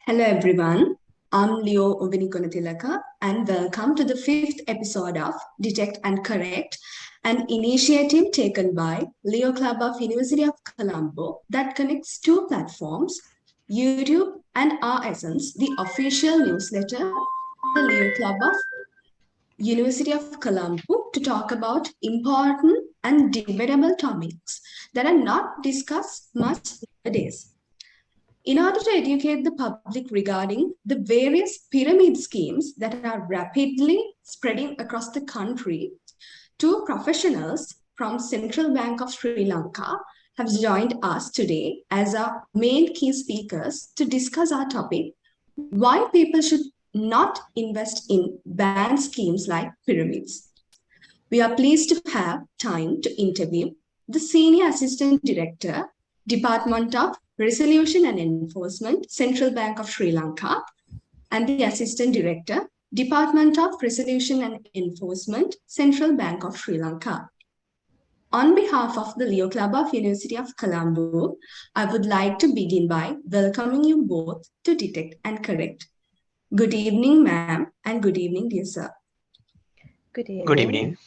Hello everyone, I'm 𝐃𝐞𝐭 and welcome to the fifth episode of Detect and Correct, an initiative taken by Leo Club of University of Colombo that connects two platforms, YouTube and our Essence, the official newsletter of the Leo Club of University of Colombo to talk about important and debatable topics that are not discussed much nowadays. In order to educate the public regarding the various pyramid schemes that are rapidly spreading across the country, two professionals from Central Bank of Sri Lanka have joined us today as our main key speakers to discuss our topic, why people should not invest in banned schemes like pyramids. We are pleased to have time to interview the Senior Assistant Director, Department of Resolution and Enforcement, Central Bank of Sri Lanka, and the Assistant Director, Department of Resolution and Enforcement, Central Bank of Sri Lanka. On behalf of the Leo Club of University of Colombo, I would like to begin by welcoming you both to Detect and Correct. Good evening, ma'am, and good evening, dear sir. Good evening. Good evening.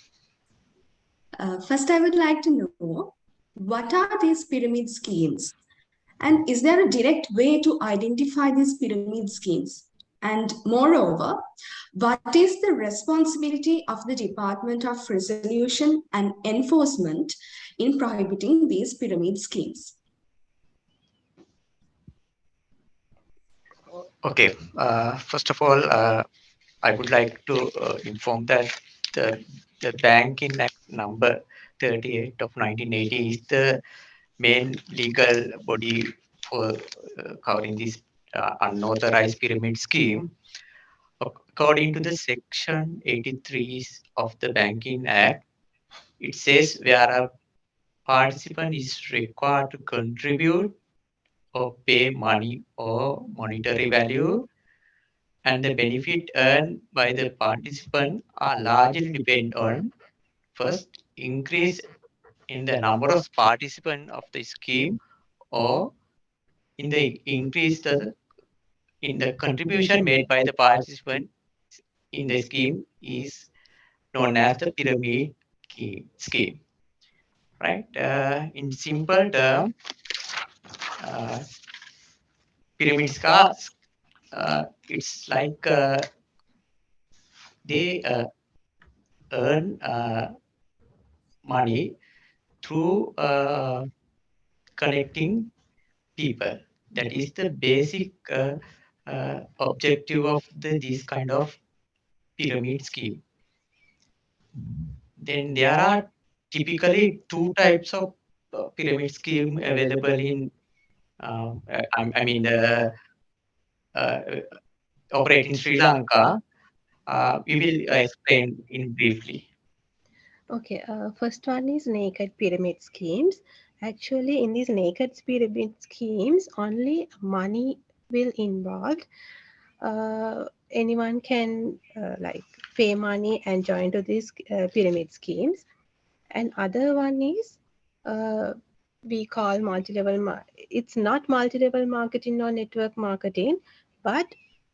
First, I would like to know, what are these pyramid schemes? And is there a direct way to identify these pyramid schemes? And moreover, what is the responsibility of the Department of Resolution and Enforcement in prohibiting these pyramid schemes? Okay. First of all, I would like to inform that the Banking Act number 38 of 1980 is the main legal body for covering this unauthorized pyramid scheme. According to the Section 83 of the Banking Act, it says where a participant is required to contribute or pay money or monetary value, and the benefit earned by the participant are largely depend on first increase in the number of participants of the scheme, or in the in the contribution made by the participant in the scheme is known as the pyramid scheme, right? In simple term, uh, pyramid scars, it's like they earn money through connecting people. That is the basic objective of this kind of pyramid scheme. Then there are typically two types of pyramid scheme available in, I mean, uh, operate in Sri Lanka. We will explain in briefly. Okay, first one is naked pyramid schemes. Actually, in these naked pyramid schemes, only money will involved. Anyone can like pay money and join to these pyramid schemes. And other one is we call multi-level. It's not multi-level marketing or network marketing, but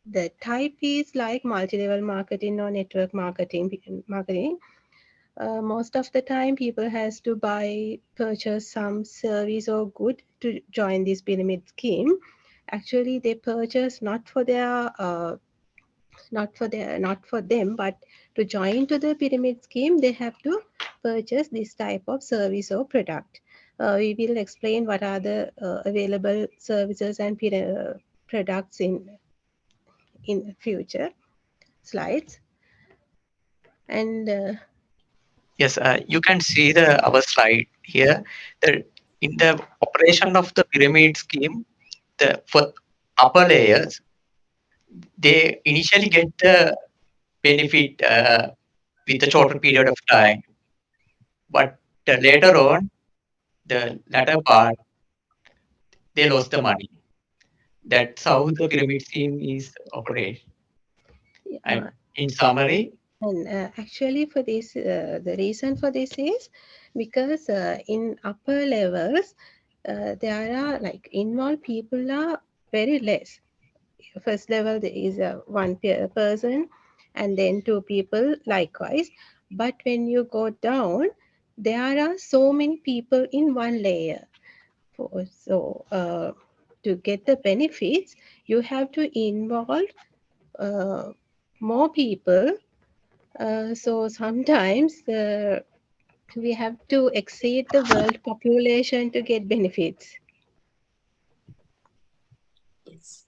the type is like multi-level marketing or network marketing. Most of the time people has to purchase some service or good to join this pyramid scheme. Actually they purchase not for them, but to join to the pyramid scheme they have to purchase this type of service or product. We will explain what are the available services and products in future slides. And Yes, you can see our slide here. The, in the operation of the pyramid scheme, the for upper layers, they initially get the benefit with a shorter period of time, but later on, the latter part, they lost the money. That's how the pyramid scheme is operated. In summary, and actually for this the reason for this is because in upper levels there are like involved people are very less. first level there is one person, and then two people likewise. But when you go down, there are so many people in one layer. So to get the benefits, you have to involve uh, more people. So sometimes we have to exceed the world population to get benefits. Yes.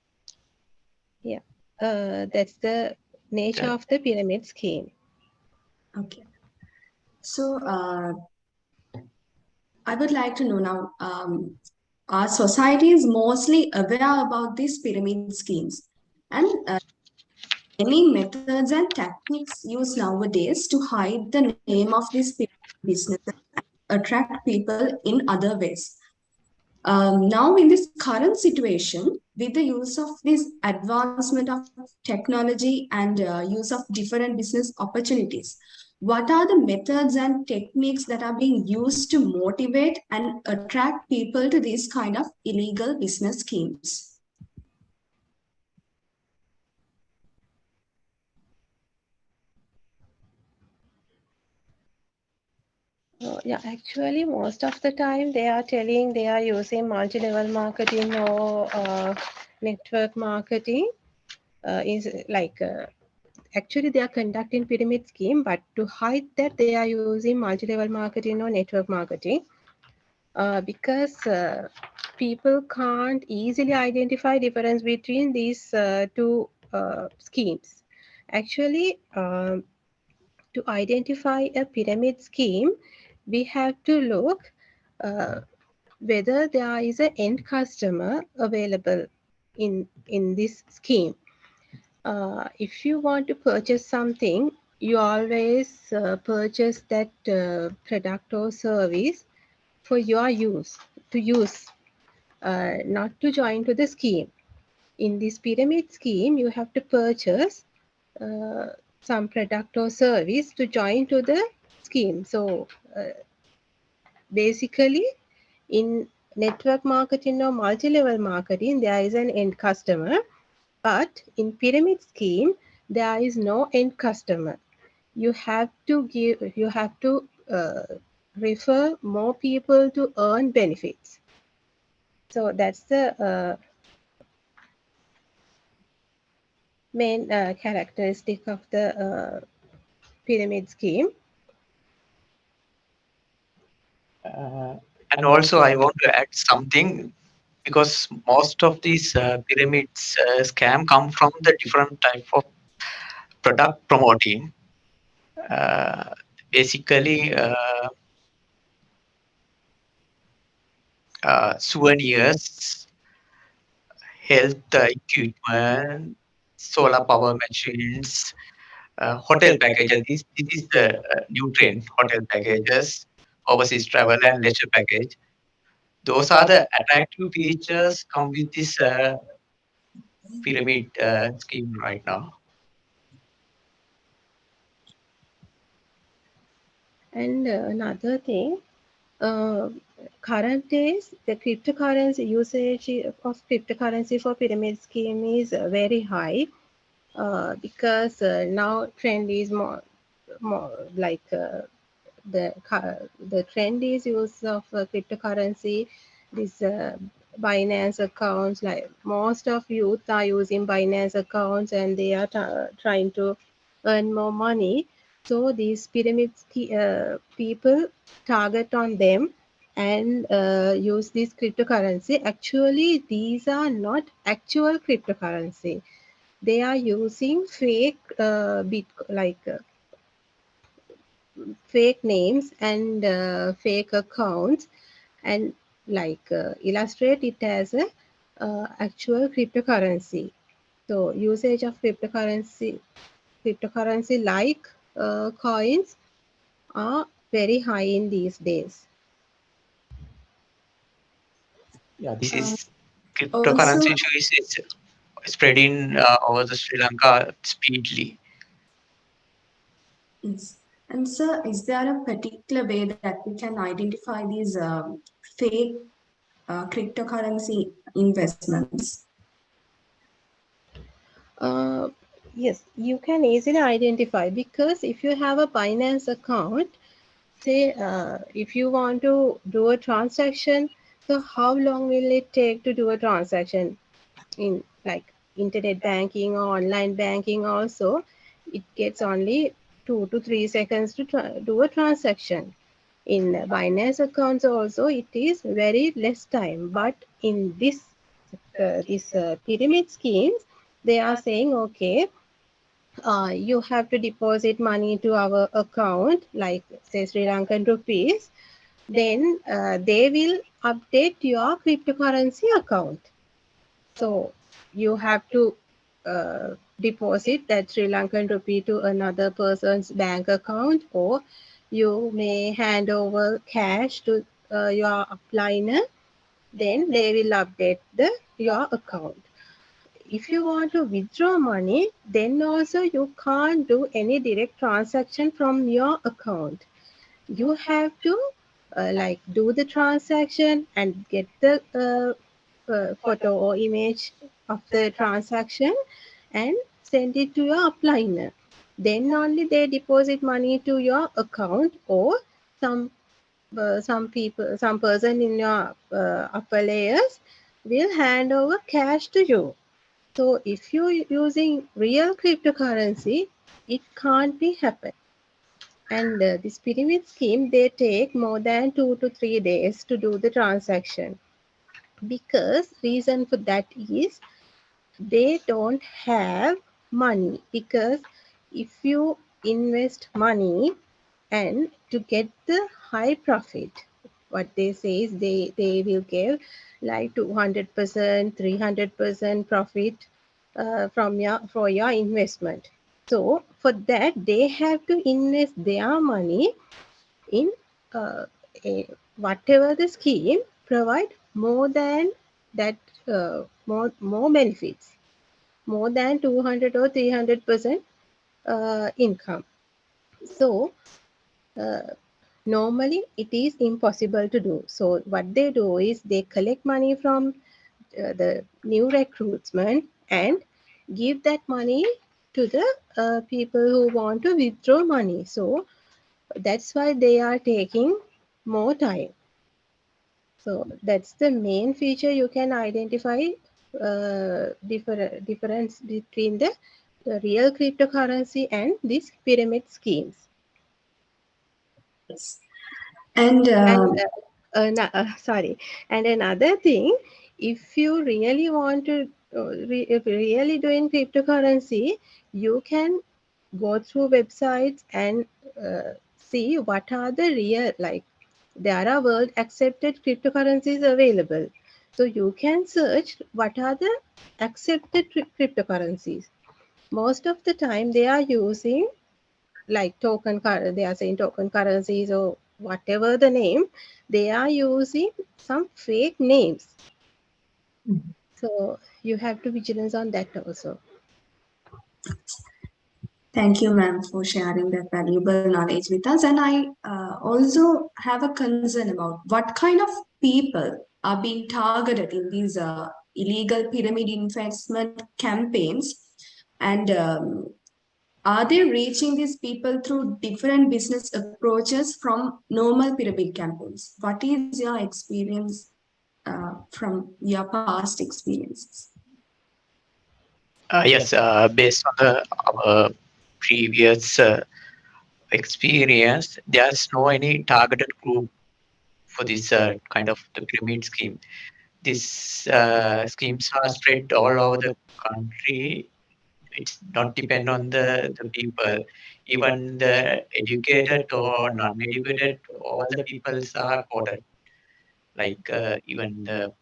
Yeah, that's the nature The- of the pyramid scheme. Okay. So I would like to know now, our society is mostly aware about these pyramid schemes, and many methods and techniques used nowadays to hide the name of these businesses and attract people in other ways. Now, in this current situation, with the use of this advancement of technology and use of different business opportunities, what are the methods and techniques that are being used to motivate and attract people to these kind of illegal business schemes? Yeah, actually, most of the time they are telling they are using multi-level marketing or network marketing. Is like actually they are conducting pyramid scheme, but to hide that they are using multi-level marketing or network marketing because people can't easily identify difference between these two schemes. Actually, to identify a pyramid scheme, we have to look uh, whether there is an end customer available in this scheme. If you want to purchase something, you always purchase that product or service for your use, to use, not to join to the scheme. In this pyramid scheme, you have to purchase uh, some product or service to join to the scheme. So basically, in network marketing or multi-level marketing, there is an end customer, but in pyramid scheme, there is no end customer. You have to refer more people to earn benefits. So that's the main characteristic of the pyramid scheme. uh, and also, I want to add something because most of these pyramids scam come from the different type of product promoting. Uh, Basically, souvenirs, health equipment, solar power machines, hotel packages. This is the new trend, hotel packages, overseas travel and leisure package. Those are the attractive features come with this pyramid scheme right now. And another thing, uh, current days, the cryptocurrency usage of cryptocurrency for pyramid scheme is very high because now trend is more like the trend is use of cryptocurrency. This Binance accounts, like most of youth are using Binance accounts, and they are trying to earn more money. So these people target on them and use this cryptocurrency. Actually, these are not actual cryptocurrency. They are using fake fake names and fake accounts, and illustrate it as a actual cryptocurrency. So usage of cryptocurrency like coins are very high in these days. Yeah, this is Also, cryptocurrency issue is spreading over the Sri Lanka speedily. yes. And sir, is there a particular way that we can identify these fake cryptocurrency investments? Uh, yes, you can easily identify, because if you have a Binance account, say if you want to do a transaction, so how long will it take to do a transaction in like internet banking or online banking? Also, it gets only 2 to 3 seconds to do a transaction. In Binance accounts also, it is very less time. But in this pyramid schemes, they are saying, okay, you have to deposit money to our account, like say Sri Lankan rupees. Then they will update your cryptocurrency account. So you have to deposit that Sri Lankan rupee to another person's bank account, or you may hand over cash to your upliner. Then they will update your account. If you want to withdraw money, then also you can't do any direct transaction from your account. You have to like do the transaction and get the photo or image of the transaction and send it to your upliner. Then only they deposit money to your account, or some some person in your upper layers will hand over cash to you. So if you're using real cryptocurrency, it can't be happen. And this pyramid scheme, they take more than 2 to 3 days to do the transaction. Because reason for that is they don't have money. Because if you invest money and to get the high profit, what they say is they will give like 200%, 300% profit for your investment. So for that, they have to invest their money in uh, whatever the scheme provide more than that, more benefits, more than 200 or 300% income. So uh, normally it is impossible to do. So what they do is they collect money from the new recruitment and give that money to the people who want to withdraw money. So that's why they are taking more time. So that's the main feature. You can identify difference between the real cryptocurrency and these pyramid schemes. Yes. And And sorry, and another thing, if you really want to, if you're really doing cryptocurrency, you can go through websites and see what are the real, like there are world accepted cryptocurrencies available. So you can search what are the accepted cryptocurrencies. Most of the time they are using like they are saying token currencies or whatever the name, they are using some fake names. So you have to vigilance on that also. thank you, ma'am, for sharing that valuable knowledge with us. And I also have a concern about what kind of people are being targeted in these illegal pyramid investment campaigns. And are they reaching these people through different business approaches from normal pyramid campaigns? What is your experience from your past experiences? Yes, based on our previous experience, there's no any targeted group for this kind of the pyramid scheme. These schemes are spread all over the country. It's not depend on the people. Even the educated or non-educated, all the peoples are coded. Like even the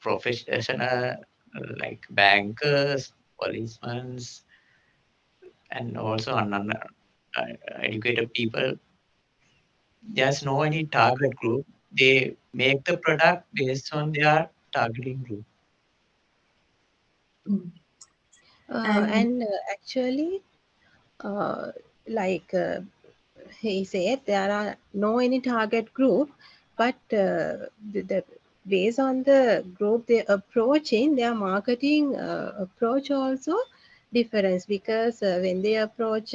professional, like bankers, policemen, and also educated people. There's no any target group. They make the product based on their targeting group. Mm. And And actually, uh, like he said, there are no any target group, but based on the group they're approaching, their marketing approach also difference, because when they approach,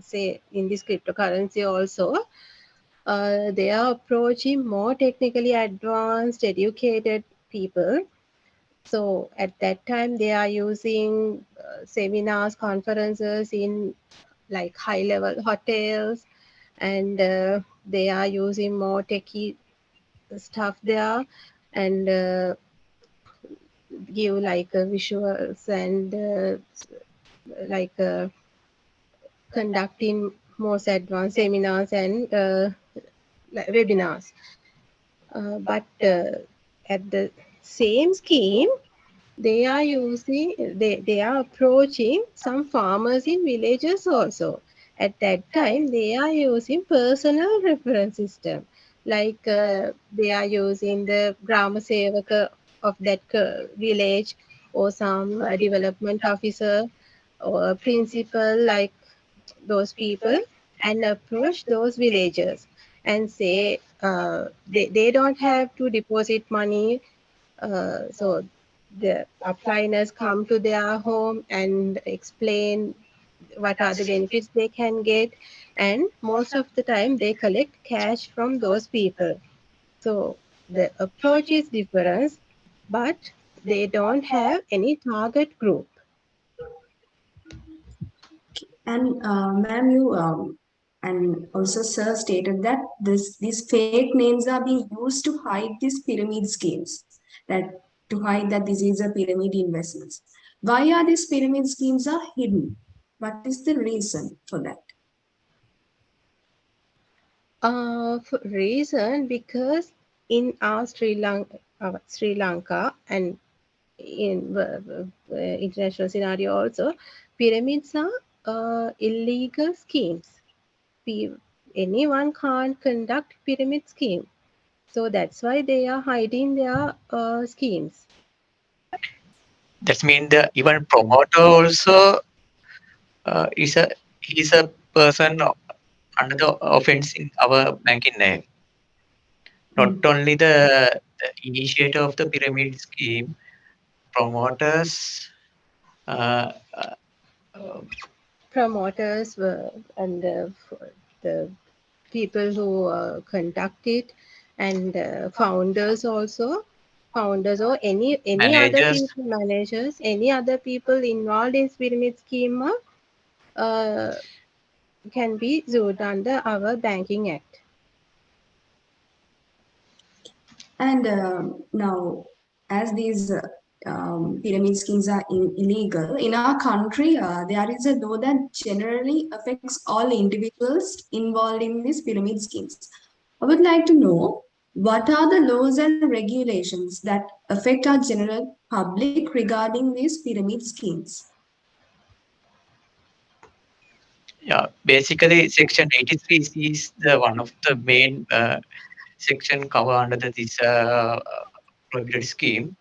say in this cryptocurrency also, they are approaching more technically advanced, educated people. So at that time, they are using seminars, conferences in like high level hotels, and they are using more techie stuff there, and give like visuals, and like conducting most advanced seminars and like webinars. But at the same scheme, they are approaching some farmers in villages also. At that time, they are using personal reference system, like they are using the Grama Sevaka of that village, or some development officer or principal, like those people, and approach those villagers and say they don't have to deposit money. So the appliners come to their home and explain what are the benefits they can get, and most of the time they collect cash from those people. So the approach is different, but they don't have any target group. And ma'am, you and also sir stated that these fake names are being used to hide these pyramid schemes, that to hide that this is a pyramid investments. Why are these pyramid schemes are hidden? What is the reason for that? For reason, because in our Sri Lanka, and in international scenario also, pyramids are illegal schemes. Pe- Anyone can't conduct pyramid scheme, so that's why they are hiding their schemes. That means the even promoter also is a he's a person under the offense in our banking name. Not Mm. only the initiator of the pyramid scheme, promoters, uh, uh, uh, Promoters and the people who conduct it, and founders also, founders or any other managers. people, managers, any other people involved in pyramid scheme uh, can be sued under our banking act. And now, as these pyramid schemes are illegal in our country, there is a law that generally affects all individuals involved in these pyramid schemes. I would like to know what are the laws and regulations that affect our general public regarding these pyramid schemes. Yeah, basically, Section 83 is the one of the main section cover under this prohibited scheme.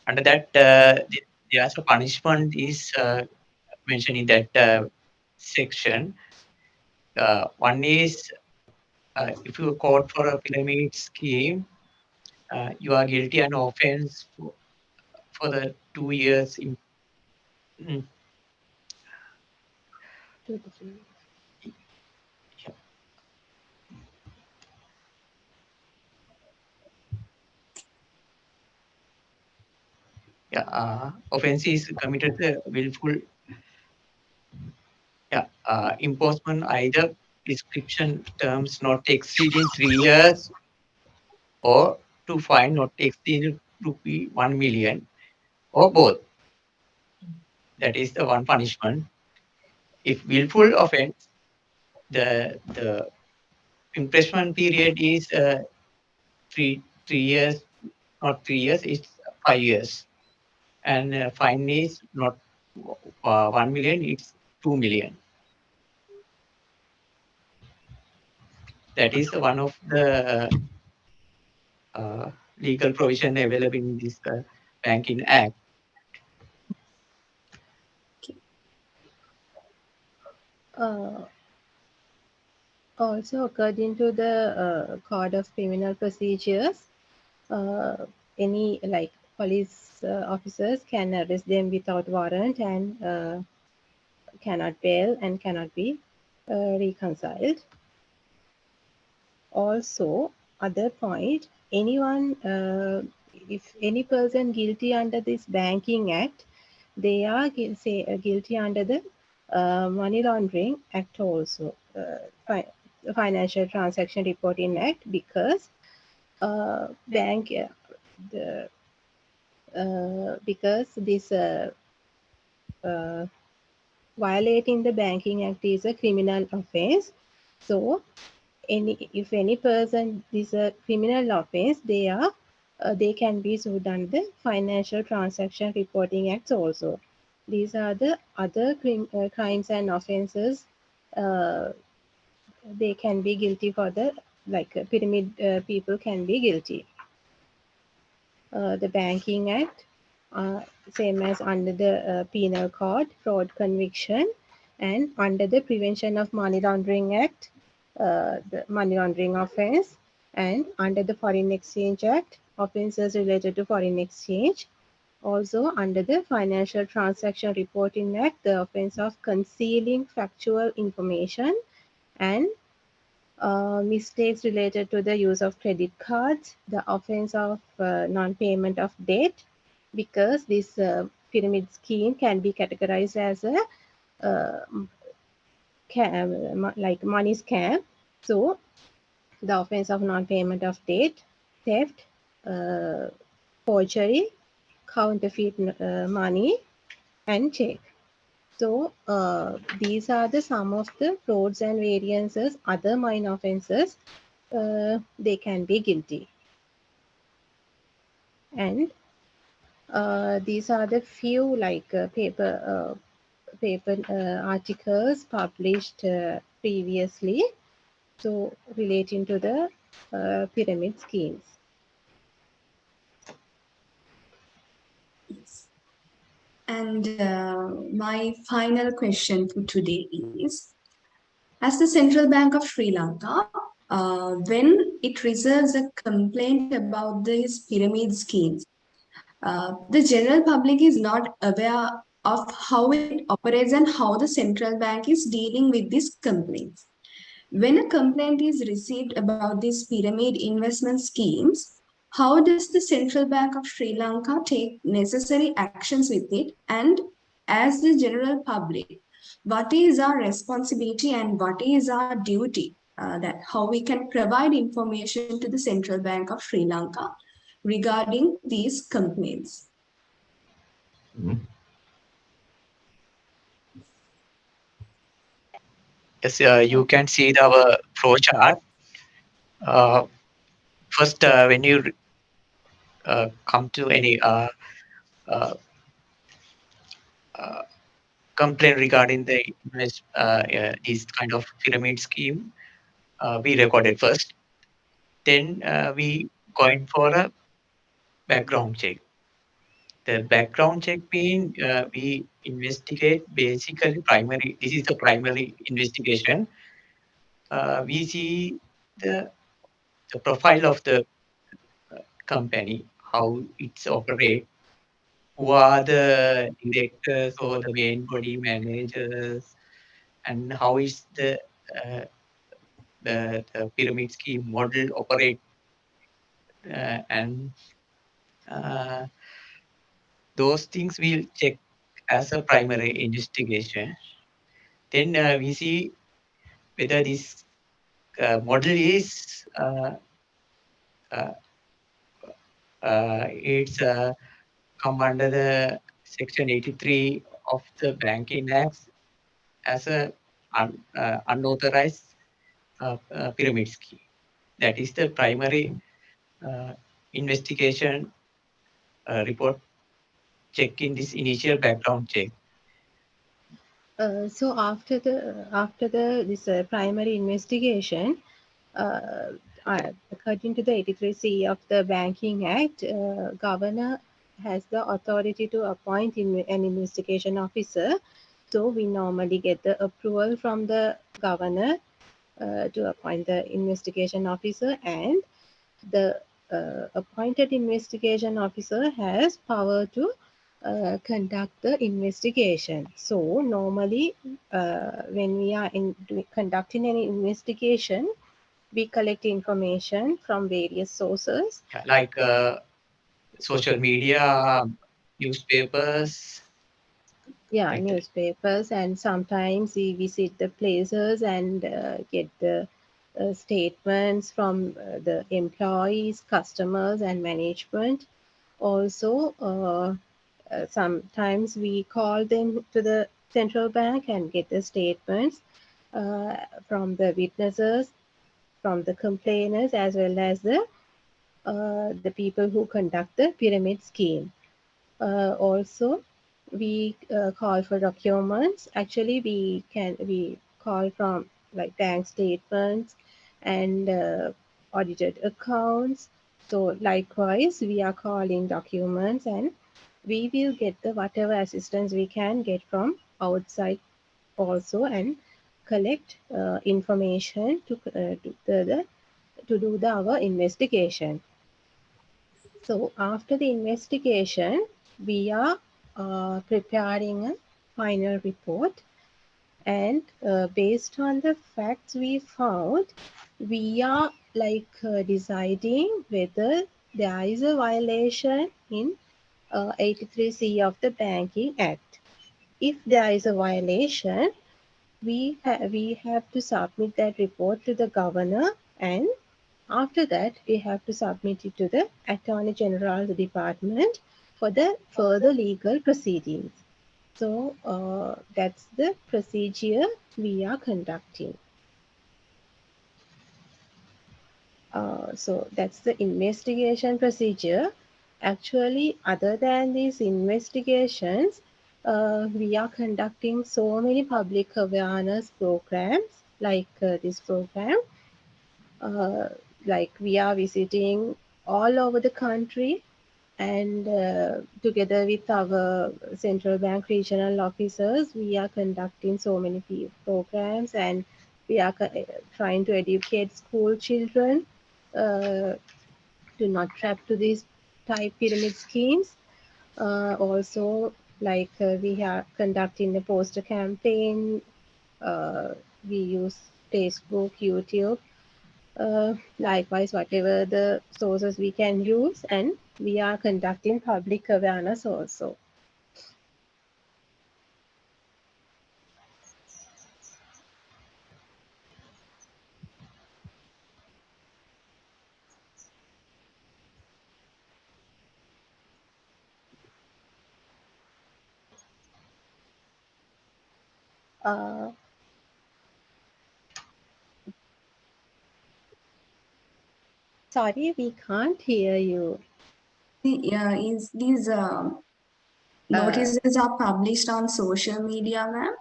Under that, there's a punishment is mentioned in that section. One is if you are caught for a pyramid scheme, you are guilty and offense for the 2 years. Mm, yeah, yeah, offense is committed willful. Yeah, enforcement either prescription terms not exceeding 3 years or to fine not exceeding rupee 1 million or both. That is the one punishment. If willful offense, the imprisonment period is 3 years, not 3 years, it's 5 years, and fine is not 1 million, it's 2 million. That is one of the legal provision available in this Banking Act. Uh, Also, according to the Code of Criminal Procedures, any like police officers can arrest them without warrant and cannot bail and cannot be reconciled. Also, other point, anyone, if any person guilty under this Banking Act, they are guilty under the Money Laundering Act also, Financial Transaction Reporting Act, because bank the because this violating the Banking Act is a criminal offense. So if any person is a criminal offense, they can be sued under the Financial Transaction Reporting Acts also. These are the other crimes and offenses. They can be guilty for the pyramid people can be guilty. The Banking Act, same as under the Penal Code, fraud conviction, and under the Prevention of Money Laundering Act, the money laundering offense, and under the Foreign Exchange Act, offenses related to foreign exchange. Also under the Financial Transaction Reporting Act, the offense of concealing factual information and mistakes related to the use of credit cards, the offense of non-payment of debt, because this pyramid scheme can be categorized as a like money scam. So the offense of non-payment of debt, theft, forgery, counterfeit money, and check. So these are the some of the frauds and variances, other minor offenses they can be guilty. And these are the few like paper articles published previously, so relating to the pyramid schemes. Yes. And my final question for today is, as the Central Bank of Sri Lanka, when it receives a complaint about these pyramid schemes, the general public is not aware of how it operates and how the central bank is dealing with these complaints. When a complaint is received about these pyramid investment schemes, how does the Central Bank of Sri Lanka take necessary actions with it? And as the general public, what is our responsibility and what is our duty? That how we can provide information to the Central Bank of Sri Lanka regarding these complaints. Yes, you can see our flow chart. Uh, First, when you come to any uh, uh, complaint regarding the this kind of pyramid scheme, we recorded first. Then we going for a background check. The background check mean we investigate basically primary. This is the primary investigation. We see the profile of the company, how it's operate, who are the directors or the main body managers, and how is uh, the pyramid scheme model operate, and uh, those things we'll check as a primary investigation. Then we see whether this model is uh, it's come under the Section 83 of the Banking Act as a unauthorized pyramid scheme. That is the primary investigation report check in this initial background check. So after this primary investigation, uh, according to the 83C of the Banking Act, governor has the authority to appoint an investigation officer. So we normally get the approval from the governor to appoint the investigation officer, and the appointed investigation officer has power to conduct the investigation. So normally, when we are conducting any investigation, we collect information from various sources. like social media, newspapers, Yeah, like that. newspapers, and sometimes we visit the places and get the statements from the employees, customers, and management. Also, sometimes we call them to the central bank and get the statements from the witnesses, from the complainers, as well as the people who conduct the pyramid scheme. Also, we call for documents. Actually, we call from like bank statements and audited accounts. So likewise, we are calling documents, and we will get the whatever assistance we can get from outside also, and collect information to do our investigation. So after the investigation, we are preparing a final report, and based on the facts we found, we are deciding whether there is a violation in 83C of the Banking Act. If there is a violation, we have to submit that report to the governor, and after that, we have to submit it to the Attorney General's Department for the further legal proceedings. So that's the procedure we are conducting. So that's the investigation procedure. Actually, other than these investigations, we are conducting so many public awareness programs like this program. Like we are visiting all over the country, and together with our central bank regional officers, we are conducting so many programs, and we are trying to educate school children to not trap to these type pyramid schemes. Also, we are conducting a poster campaign. We use Facebook, YouTube, likewise, whatever the sources we can use, and we are conducting public awareness also. Uh, Sorry, we can't hear you. Yeah, is these notices are published on social media, ma'am?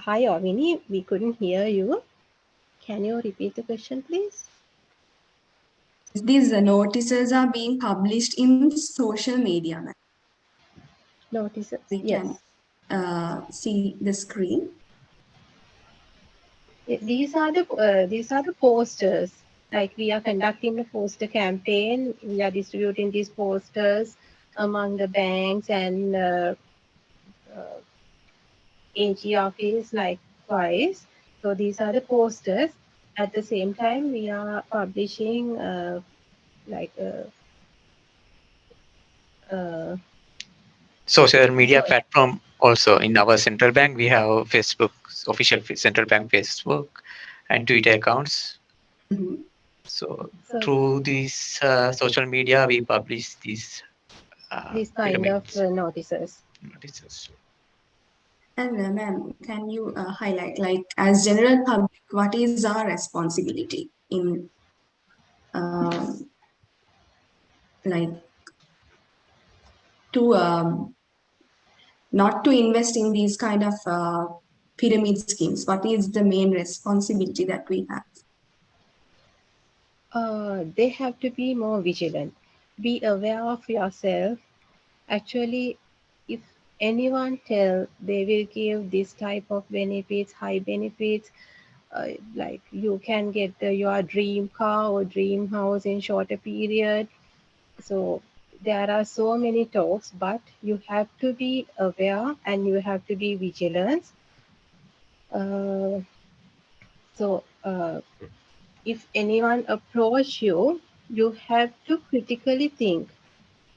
Hi, Avini, we couldn't hear you. Can you repeat the question, please? These notices are being published in social media, ma'am. Notices, We yes. can see the screen. These are the posters. Like we are conducting a poster campaign. We are distributing these posters among the banks and AG office likewise. So these are the posters. At the same time, we are publishing like social media so platform also in our central bank. We have Facebook, official central bank Facebook and Twitter accounts. Mhm. So so through these social media, we publish these these kind of pyramids notices. notices. And ma'am, can you highlight, like, as general public, what is our responsibility in, um, like, to not to invest in these kind of pyramid schemes? What is the main responsibility that we have? They have to be more vigilant. Be aware of yourself. Actually, if anyone tell they will give this type of benefits, high benefits, like you can get your dream car or dream house in shorter period. So there are so many talks, but you have to be aware and you have to be vigilant. Uh, so if anyone approach you, you have to critically think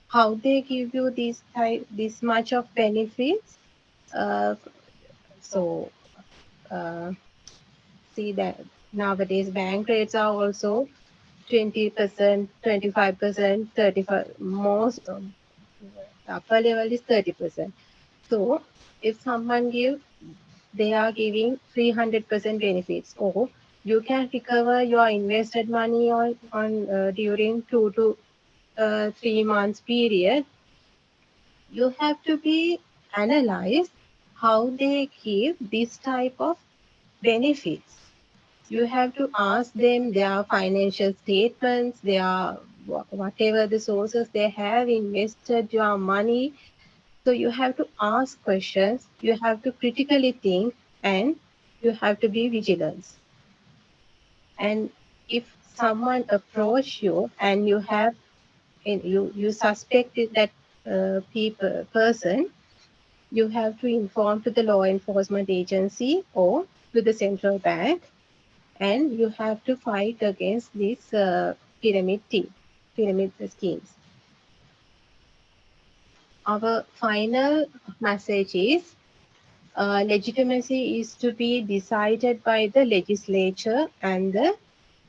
how they give you this much of benefits. Uh, so uh, see that nowadays bank rates are also 20%, 25%, 35. Most upper level is 30%. So if someone give, they are giving 300% benefits, or you can recover your invested money on during 2 to 3 months period. You have to be analyzed how they give this type of benefits. You have to ask them their financial statements, their whatever the sources they have invested your money. So you have to ask questions, you have to critically think, and you have to be vigilant. And if someone approach you and you suspected that person, you have to inform to the law enforcement agency or to the central bank, and you have to fight against these pyramid schemes. Our final message is legitimacy is to be decided by the legislature and the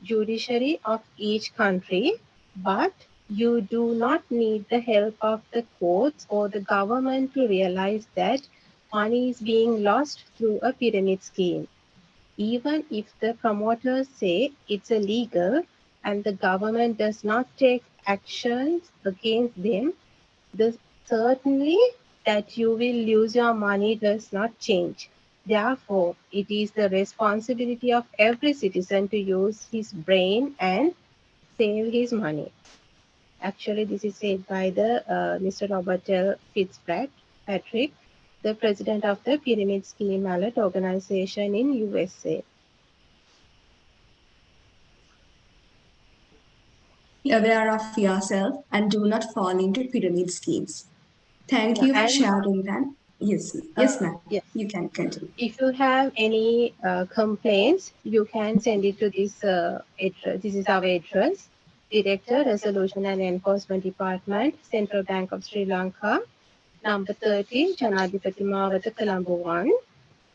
judiciary of each country, but you do not need the help of the courts or the government to realize that money is being lost through a pyramid scheme. Even if the promoters say it's illegal and the government does not take actions against them, the certainly that you will lose your money does not change. Therefore, it is the responsibility of every citizen to use his brain and save his money. Actually, this is said by the Mr. Robert L. Fitzpatrick, the president of the Pyramid Scheme Alert Organization in USA. Be aware of yourself and do not fall into pyramid schemes. Thank you for sharing that. Yes, ma'am. Yes. You can continue. If you have any complaints, you can send it to this address. This is our address. Director, Resolution and Enforcement Department, Central Bank of Sri Lanka, number 30, Janadipati Mawatha, Colombo 1,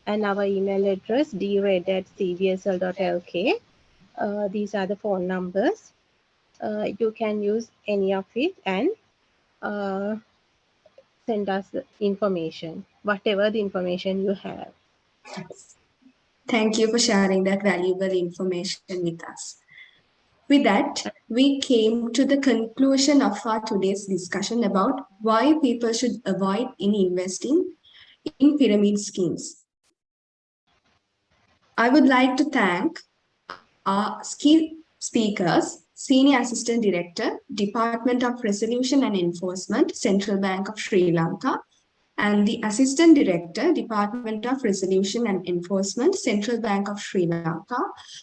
and our email address, 𝐃𝐞𝐭𝐞𝐜. These are the phone numbers. You can use any of it and send us the information, whatever the information you have. Thank you for sharing that valuable information with us. With that, we came to the conclusion of our today's discussion about why people should avoid investing in pyramid schemes. I would like to thank our speakers, Senior Assistant Director, Department of Resolution and Enforcement, Central Bank of Sri Lanka, and the Assistant Director, Department of Resolution and Enforcement, Central Bank of Sri Lanka,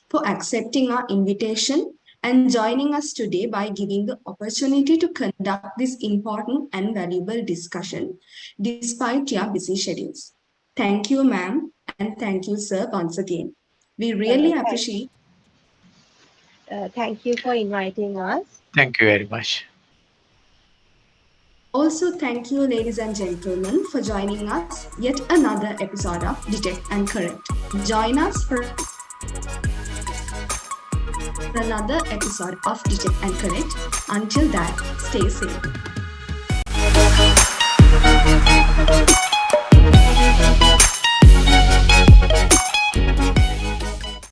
for accepting our invitation and joining us today by giving the opportunity to conduct this important and valuable discussion, despite your busy schedules. Thank you, ma'am, and thank you, sir, once again. We really appreciate. Thank you for inviting us. Thank you very much. Also, thank you, ladies and gentlemen, for joining us yet another episode of Detect and Correct. Join us for another episode of Detect and Correct. Until that, stay safe.